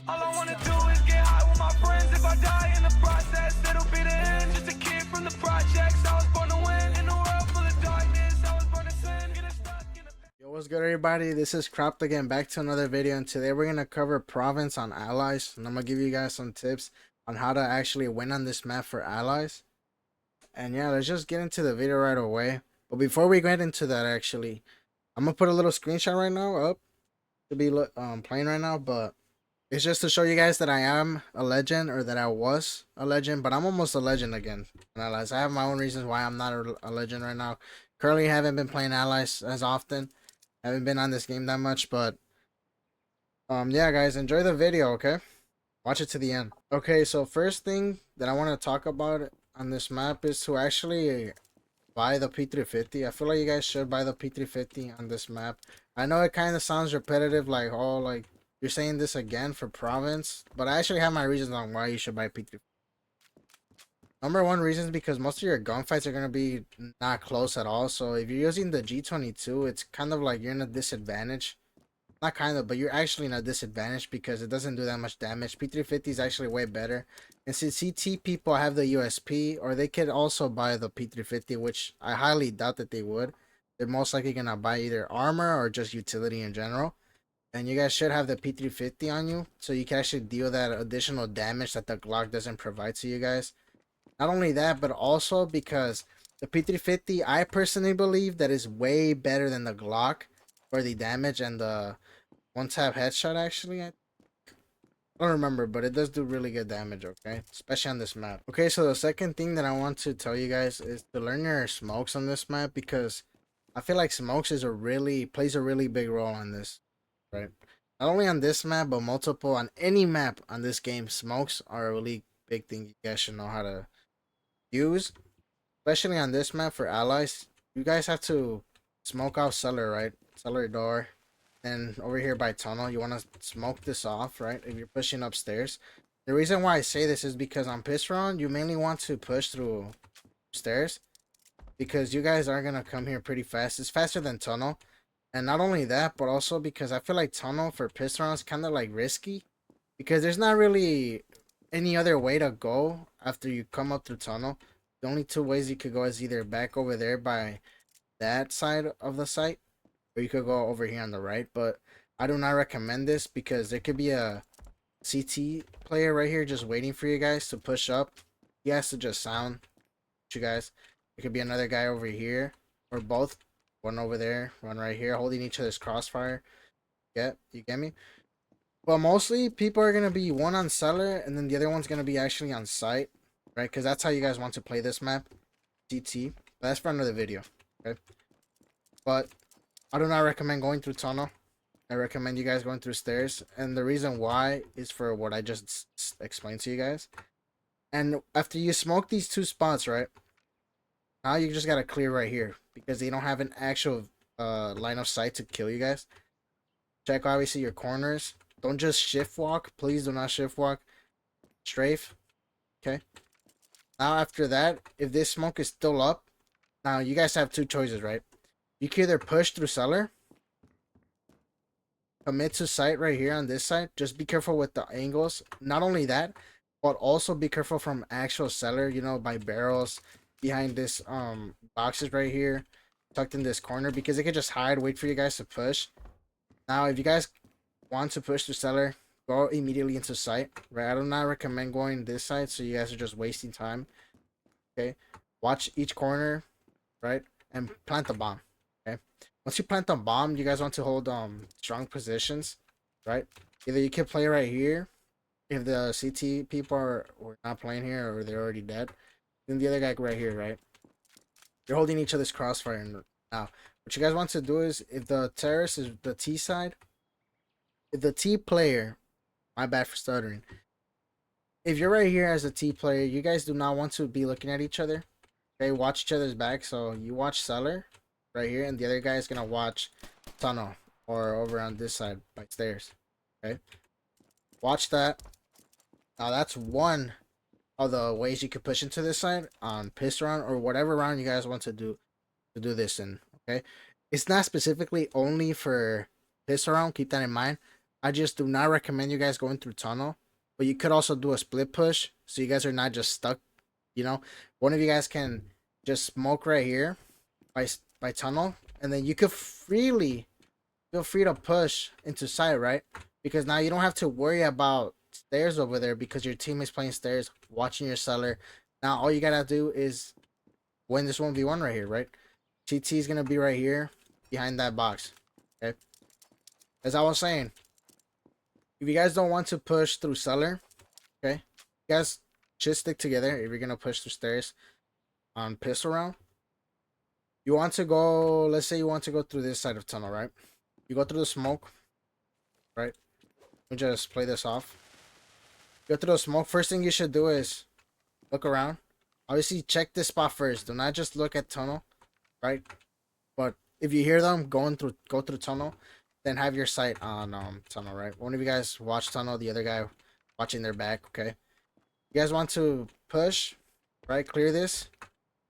All I wanna do is get high with my friends. If I die in the process, it'll be the end. Just a kid from the projects. I was born to win in a world full of darkness. I was born to sin. Getting stuck in a... Yo, what's good, everybody? This is Cropped again, back to another video, and today we're gonna cover province on allies, and I'm gonna give you guys some tips on how to actually win on this map for allies. And yeah, let's just get into the video right away. But before we get into that, actually, I'm gonna put a little screenshot right now up to be playing right now, but it's just to show you guys that I am a legend, or that I was a legend, but I'm almost a legend again in allies. I have my own reasons why I'm not a legend right now. Currently haven't been playing allies as often. Haven't been on this game that much, but yeah, guys, enjoy the video, okay? Watch it to the end. Okay, so first thing that I want to talk about on this map is to actually buy the P350. I feel like you guys should buy the P350 on this map. I know it kind of sounds repetitive, like, oh, like you're saying this again for province, but I actually have my reasons on why you should buy P350. Number one reason is because most of your gunfights are going to be not close at all. So if you're using the G22, it's kind of like you're in a disadvantage. Not kind of, but you're actually in a disadvantage because it doesn't do that much damage. P350 is actually way better. And since CT people have the USP, or they could also buy the P350, which I highly doubt that they would. They're most likely going to buy either armor or just utility in general. And you guys should have the P350 on you, so you can actually deal that additional damage that the Glock doesn't provide to you guys. Not only that, but also because the P350, I personally believe that is way better than the Glock for the damage and the one-tap headshot, actually. I don't remember, but it does do really good damage, okay? Especially on this map. Okay, so the second thing that I want to tell you guys is to learn your smokes on this map, because I feel like smokes plays a really big role on this, right? Not only on this map, but multiple, on any map on this game, smokes are a really big thing you guys should know how to use, especially on this map for allies. You guys have to smoke out cellar, right? Cellar door. And over here by tunnel, you want to smoke this off, right? If you're pushing upstairs. The reason why I say this is because on piss round, you mainly want to push through stairs, because you guys are going to come here pretty fast. It's faster than tunnel. And not only that, but also because I feel like tunnel for piss round is kind of like risky, because there's not really any other way to go after you come up through tunnel. The only two ways you could go is either back over there by that side of the site, or you could go over here on the right. But I do not recommend this, because there could be a CT player right here just waiting for you guys to push up. He has to just sound you guys. There could be another guy over here, or both. One over there, one right here, holding each other's crossfire. You get me? But mostly people are gonna be one on cellar, and then the other one's gonna be actually on site, right? Because that's how you guys want to play this map, CT. But that's for another video, okay? But I do not recommend going through tunnel. I recommend you guys going through stairs, and the reason why is for what I just explained to you guys. And after you smoke these two spots, right? Now you just gotta clear right here, because they don't have an actual line of sight to kill you guys. Check obviously your corners. Don't just shift walk. Please do not shift walk. Strafe. Okay. Now after that, if this smoke is still up, now you guys have two choices, right? You can either push through cellar, commit to site right here on this side. Just be careful with the angles. Not only that, but also be careful from actual cellar, you know, by barrels, behind this boxes right here, tucked in this corner, because they could just hide, wait for you guys to push. Now if you guys want to push the cellar, go immediately into site, right? I do not recommend going this side, so you guys are just wasting time. Okay, watch each corner, right? And plant the bomb. Okay, once you plant the bomb, you guys want to hold strong positions, right? Either you can play right here if the CT people are not playing here, or they're already dead. Then the other guy right here, right? You're holding each other's crossfire. Now what you guys want to do is, if the terrorist is the T side, if the T player, my bad for stuttering, if you're right here as a T player, you guys do not want to be looking at each other. Okay, watch each other's back. So you watch cellar right here, and the other guy is gonna watch tunnel, or over on this side by stairs. Okay, watch that. Now that's one of the ways you could push into this side on piss round, or whatever round you guys want to do this in. Okay, it's not specifically only for piss round, keep that in mind, I just do not recommend you guys going through tunnel. But you could also do a split push, so you guys are not just stuck. You know, one of you guys can just smoke right here by tunnel, and then you could freely feel free to push into side, right? Because now you don't have to worry about stairs over there because your team is playing stairs, watching your cellar. Now all you gotta do is win this 1v1 right here, right? TT is gonna be right here behind that box. Okay. As I was saying, if you guys don't want to push through cellar, okay, you guys should stick together if you're gonna push through stairs on pistol round. You want to go, let's say you want to go through this side of tunnel, right? You go through the smoke, right? Let me just play this off. Go through the smoke. First thing you should do is look around. Obviously, check this spot first. Do not just look at tunnel, right? But if you hear them go through tunnel, then have your sight on tunnel, right? One of you guys watch tunnel, the other guy watching their back, okay? You guys want to push, right? Clear this.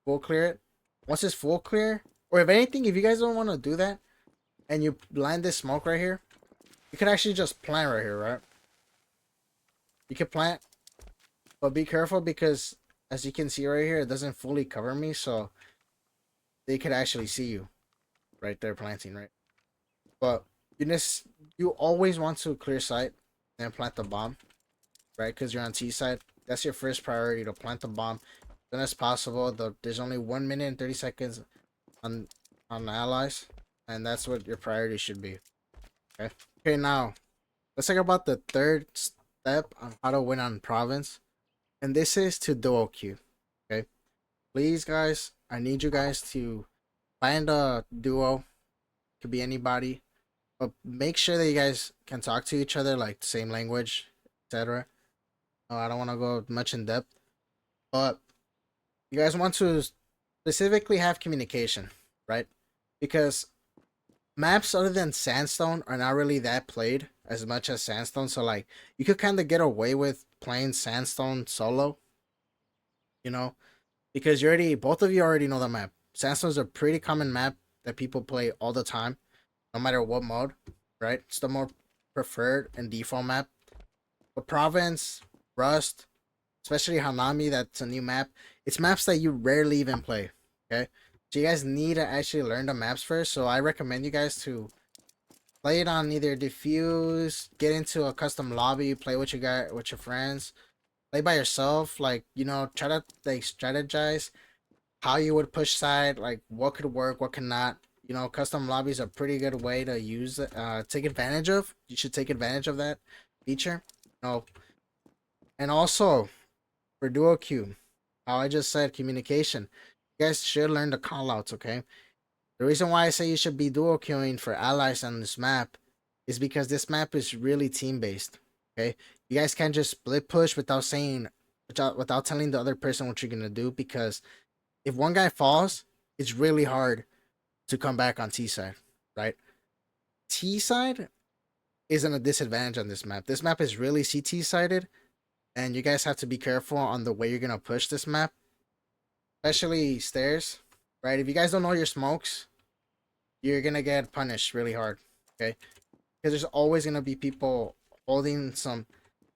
Full clear it. Once it's full clear, or if anything, if you guys don't want to do that, and you blind this smoke right here, you could actually just plant right here, right? You can plant, but be careful because as you can see right here, it doesn't fully cover me, so they could actually see you right there planting, right? But you always want to clear sight and plant the bomb, right? Because you're on T side. That's your first priority, to plant the bomb as soon as possible. There's only 1 minute and 30 seconds on the allies, and that's what your priority should be. Okay. Okay, now let's talk about the third step on how to win on province, and this is to duo queue. Okay, please, guys, I need you guys to find a duo. Could be anybody, but make sure that you guys can talk to each other, like the same language, etc. No, I don't want to go much in depth, but you guys want to specifically have communication, right? Because maps other than Sandstone are not really that played as much as Sandstone, so like you could kind of get away with playing Sandstone solo, you know, because both of you already know the map. Sandstone's a pretty common map that people play all the time, no matter what mode, right? It's the more preferred and default map. But Province, Rust, especially Hanami, that's a new map. It's maps that you rarely even play, okay? So you guys need to actually learn the maps first. So I recommend you guys to play it on either Diffuse, get into a custom lobby, play with your friends, play by yourself. Like, you know, try to like strategize how you would push side, like what could work, what cannot. You know, custom lobbies are a pretty good way to use take advantage of. You should take advantage of that feature. You know, and also for duo queue, how I just said, communication. You guys should learn the callouts, okay? The reason why I say you should be duo queuing for allies on this map is because this map is really team based. Okay, you guys can't just split push without telling the other person what you're gonna do, because if one guy falls, it's really hard to come back on T side, right? T side isn't a disadvantage on this map. This map is really CT sided, and you guys have to be careful on the way you're gonna push this map, especially stairs, right? If you guys don't know your smokes, you're gonna get punished really hard, okay? Because there's always gonna be people holding some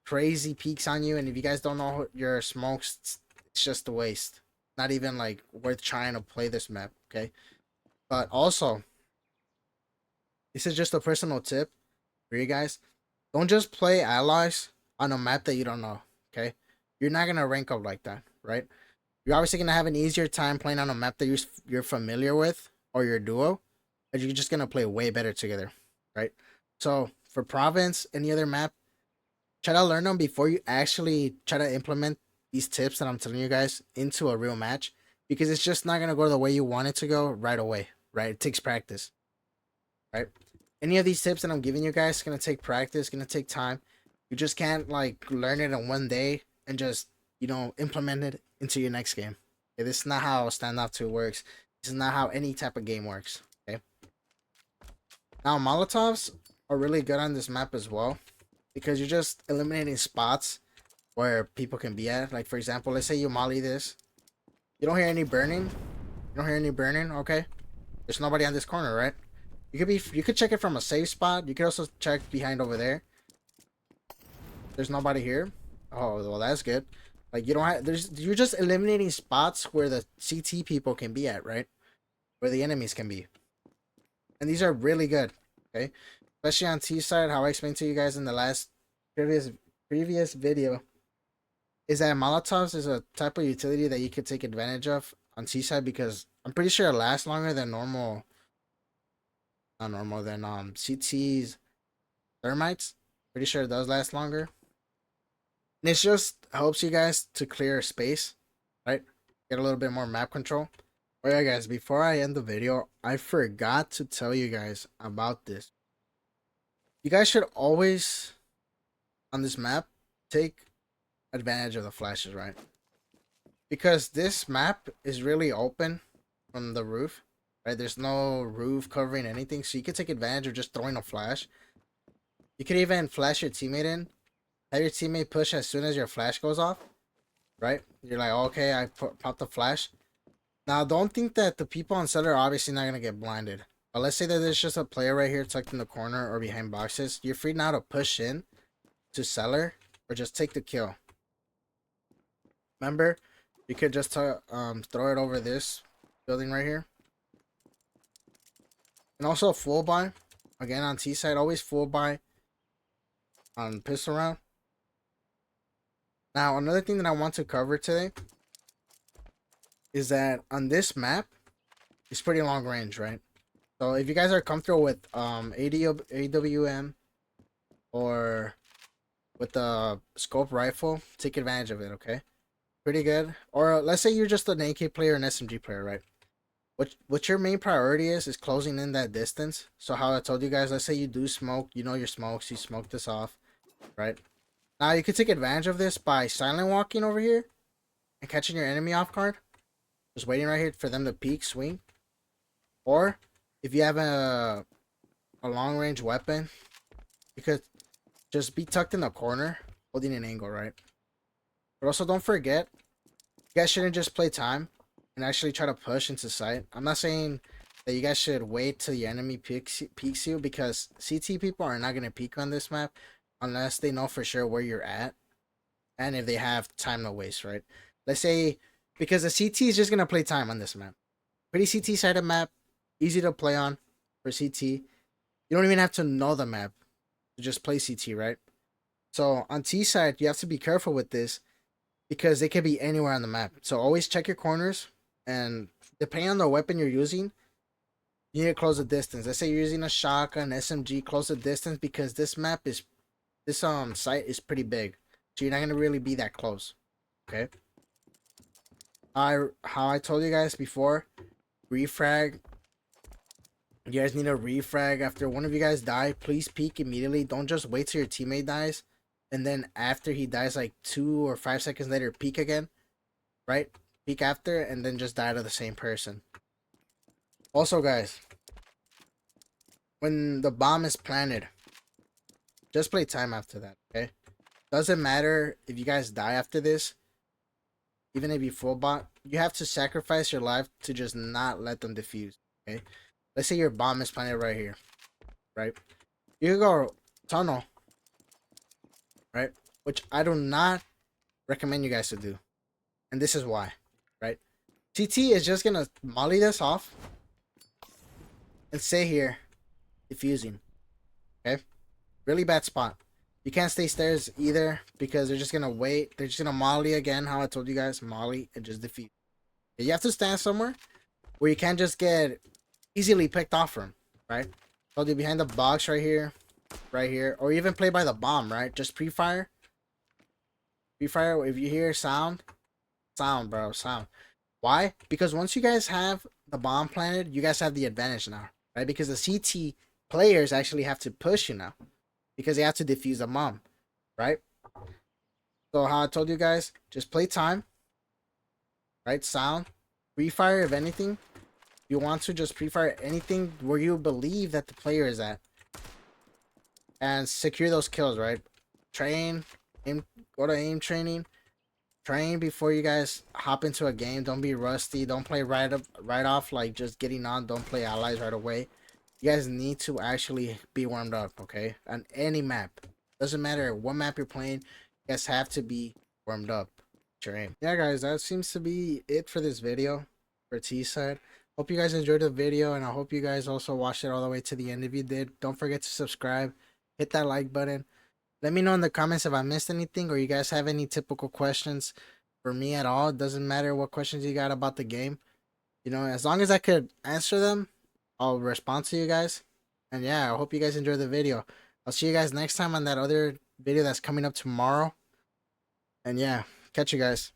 crazy peaks on you, and if you guys don't know your smokes, it's just a waste. Not even like worth trying to play this map, okay? But also, this is just a personal tip for you guys. Don't just play allies on a map that you don't know, okay? You're not gonna rank up like that, right? You're obviously gonna have an easier time playing on a map that you're familiar with, or your duo, but you're just gonna play way better together, right? So for province, any other map, try to learn them before you actually try to implement these tips that I'm telling you guys into a real match, because it's just not gonna go the way you want it to go right away, right? It takes practice, right? Any of these tips that I'm giving you guys is gonna take practice, gonna take time. You just can't like learn it in one day and just, you know, implement it into your next game. Okay, this is not how standoff 2 works. This is not how any type of game works. Okay. Now Molotovs are really good on this map as well, because you're just eliminating spots where people can be at. Like for example, let's say you molly this. You don't hear any burning. You don't hear any burning, okay? There's nobody on this corner, right? You could check it from a safe spot. You could also check behind over there. There's nobody here. Oh, well, that's good. Like, you don't have, you're just eliminating spots where the CT people can be at, right? Where the enemies can be. And these are really good, okay? Especially on T side, how I explained to you guys in the last previous video, is that Molotovs is a type of utility that you could take advantage of on T side, because I'm pretty sure it lasts longer than normal, not normal, than CT's thermites. Pretty sure it does last longer. And it just helps you guys to clear space, right? Get a little bit more map control. Oh yeah, guys, before I end the video, I forgot to tell you guys about this. You guys should always, on this map, take advantage of the flashes, right? Because this map is really open from the roof, right? There's no roof covering anything, so you can take advantage of just throwing a flash. You could even flash your teammate in, have your teammate push as soon as your flash goes off, right? You're like, okay, I popped the flash. Now, don't think that the people on center are obviously not going to get blinded. But let's say that there's just a player right here tucked in the corner or behind boxes. You're free now to push in to cellar or just take the kill. Remember, you could just throw it over this building right here. And also full buy. Again, on T side, always full buy on pistol round. Now, another thing that I want to cover today is that on this map, it's pretty long range, right? So if you guys are comfortable with AWM or with the scope rifle, take advantage of it, okay? Pretty good. Or let's say you're just an AK player and SMG player, right? What your main priority is closing in that distance. So how I told you guys, let's say you do smoke, you know your smokes, you smoke this off, right? Now you can take advantage of this by silent walking over here and catching your enemy off guard. Just waiting right here for them to peek, swing. Or if you have a long range weapon, you could just be tucked in the corner, holding an angle, right? But also don't forget, you guys shouldn't just play time and actually try to push into sight. I'm not saying that you guys should wait till the enemy peeks you, because CT people are not going to peek on this map unless they know for sure where you're at and if they have time to waste, right? Let's say, because the CT is just going to play time on this map. Pretty CT sided map, easy to play on for CT. You don't even have to know the map to just play CT, right? So on T side, you have to be careful with this because they could be anywhere on the map. So always check your corners, and depending on the weapon you're using, you need to close the distance. Let's say you're using a shotgun, SMG, close the distance, because this map is, this site is pretty big. So you're not going to really be that close, okay? How I told you guys before, refrag. You guys need a refrag after one of you guys die. Please peek immediately. Don't just wait till your teammate dies and then after he dies, like 2 or 5 seconds later, peek again, right? Peek after and then just die to the same person. Also, guys, when the bomb is planted, just play time after that, okay? Doesn't matter if you guys die after this. Even if you full bot, you have to sacrifice your life to just not let them defuse, okay? Let's say your bomb is planted right here, right? You can go tunnel, right? Which I do not recommend you guys to do. And this is why, right? TT is just going to molly this off and stay here defusing, okay? Really bad spot. You can't stay stairs either because they're just going to wait. They're just going to molly again, how I told you guys, molly and just defuse. You have to stand somewhere where you can't just get easily picked off from, right? Told you behind the box right here, or even play by the bomb, right? Just pre-fire. Pre-fire, if you hear sound, bro, sound. Why? Because once you guys have the bomb planted, you guys have the advantage now, right? Because the CT players actually have to push you now because they have to defuse the bomb, right? So how I told you guys, just play time, right? Sound, pre-fire if anything. You want to just pre-fire anything where you believe that the player is at. And secure those kills, right? Train, aim, go to aim training. Train before you guys hop into a game. Don't be rusty. Don't play right off like just getting on. Don't play allies right away. You guys need to actually be warmed up, okay? On any map. Doesn't matter what map you're playing, you guys have to be warmed up. Your aim. Yeah, guys, that seems to be it for this video for T side. Hope you guys enjoyed the video, and I hope you guys also watched it all the way to the end. If you did, don't forget to subscribe, hit that like button. Let me know in the comments if I missed anything or you guys have any typical questions for me at all. It doesn't matter what questions you got about the game. You know, as long as I could answer them, I'll respond to you guys. And yeah, I hope you guys enjoyed the video. I'll see you guys next time on that other video that's coming up tomorrow. And yeah, catch you guys.